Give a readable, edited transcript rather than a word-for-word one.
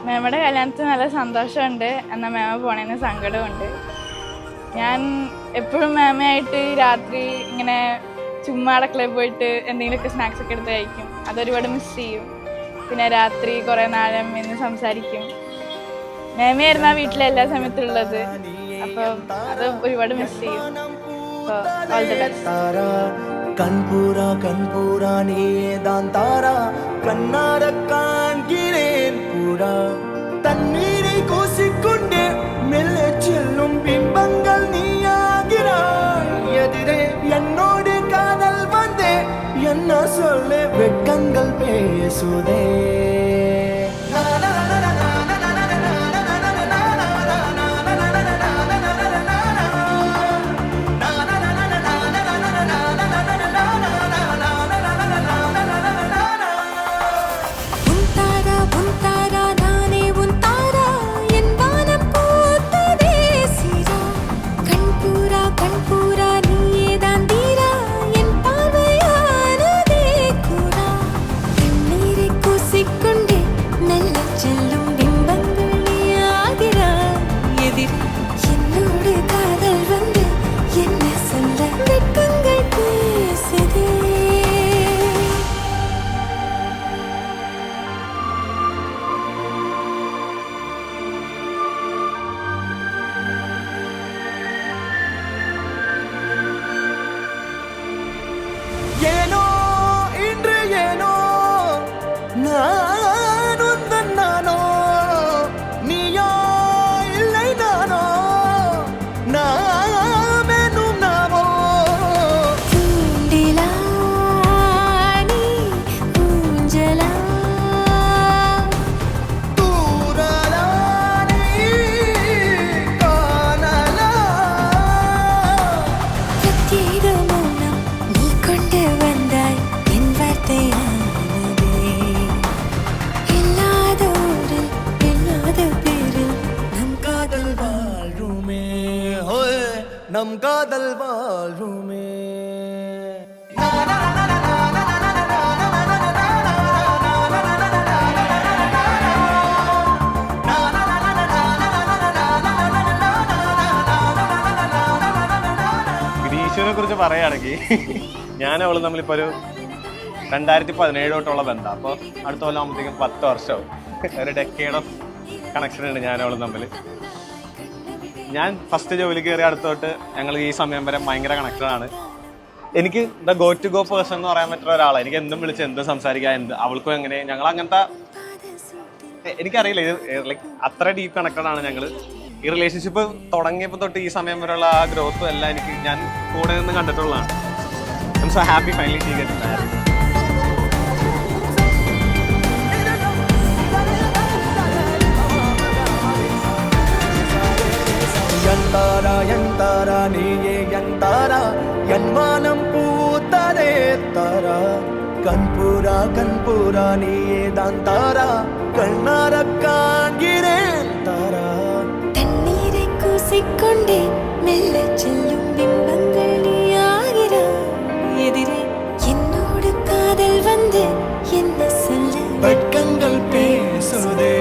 മേമയുടെ കല്യാണത്തിന് നല്ല സന്തോഷമുണ്ട്, എന്നാൽ മേമ പോണേന് സങ്കടമുണ്ട്. ഞാൻ എപ്പോഴും മേമയായിട്ട് രാത്രി ഇങ്ങനെ ചുമ്മാ അടുക്കളയിൽ പോയിട്ട് എന്തെങ്കിലുമൊക്കെ സ്നാക്സ് ഒക്കെ എടുത്ത് കഴിക്കും. അതൊരുപാട് മിസ് ചെയ്യും. പിന്നെ രാത്രി കുറേ നേരം ഇന്ന് സംസാരിക്കും. മേമയായിരുന്നു ആ വീട്ടിലെ എല്ലാ സമയത്തുള്ളത്. അപ്പോൾ അത് ഒരുപാട് മിസ് ചെയ്യും. അപ്പോൾ ഓൾ ദി ബെസ്റ്റ്. கண்பூரா நீதான் தாரா கண்ணார காண்கிறேன் பூரா தண்ணீரை கூசிக்கொண்டே மெல்ல செல்லும் பிம்பங்கள் நீயாகிறாய் எதிரே என்னோடு காதல் வந்தே என்ன சொல்ல வெட்கங்கள் பேசுதே ஏனோ இன்று ஏனோ நான் உந்தன் நானோ நீயோ இல்லை நானோ நாமெனும் நாமோ தூண்டிலா நீ ஊஞ்சலா தூரலா நீ காணலா பிரத்யேக மௌனம் நீ கொண்டு வந்தாய் என் வார்த்தையானதே இல்லாத ஊரில் இல்லாத பேரில் நம் காதல் வாழ்வுமே ஹோய் நம் காதல் வாழ்வுமே ഗിരീശുവിനെ കുറിച്ച് പറയുകയാണെങ്കിൽ ഞാൻ അവളും തമ്മിലിപ്പോൾ ഒരു 2017 തൊട്ടുള്ള ബന്ധം. അപ്പോൾ അടുത്ത കൊല്ലം ആകുമ്പോഴത്തേക്കും 10 വർഷമാവും. ഒരു ഡെക്കേഡ് ഓഫ് കണക്ഷൻ ഉണ്ട് ഞാൻ അവളും തമ്മിൽ. ഞാൻ ഫസ്റ്റ് ജോലി കയറി അടുത്തോട്ട് ഞങ്ങൾ ഈ സമയം വരെ ഭയങ്കര കണക്റ്റഡാണ്. എനിക്ക് the go to go person എന്ന് പറയാൻ പറ്റുന്ന ഒരാളാണ്. എനിക്ക് എന്തും വിളിച്ച് എന്തും സംസാരിക്കാം, അവൾക്കും എങ്ങനെ. ഞങ്ങൾ അങ്ങനത്തെ എനിക്കറിയില്ല, ഇത് ലൈക്ക് അത്ര ഡീപ്പ് കണക്റ്റഡാണ് ഞങ്ങൾ. ഈ റിലേഷൻഷിപ്പ് തുടങ്ങിയപ്പോൾ തൊട്ട് ഈ സമയം വരെയുള്ള ആ ഗ്രോത്തും എല്ലാം ഞാൻ കൂടെ നിന്ന് കണ്ടിട്ടുള്ളതാണ്. I am so happy finally to get married. யந்தாரா யந்தாரா நீயே யந்தாரா என் வானம் பூத்ததே தாரா கண்பூரா நீயே தான் தாரா கண்ணார காண்கிறேன் தாரா தண்ணீரை கூசிக்கொண்டே மெல்ல செல்லும் பிம்பங்கள் நீயாகிறாய் எதிரே என்னோடு காதல் வந்து என்ன சொல்ல வெட்கங்கள் பேசுதே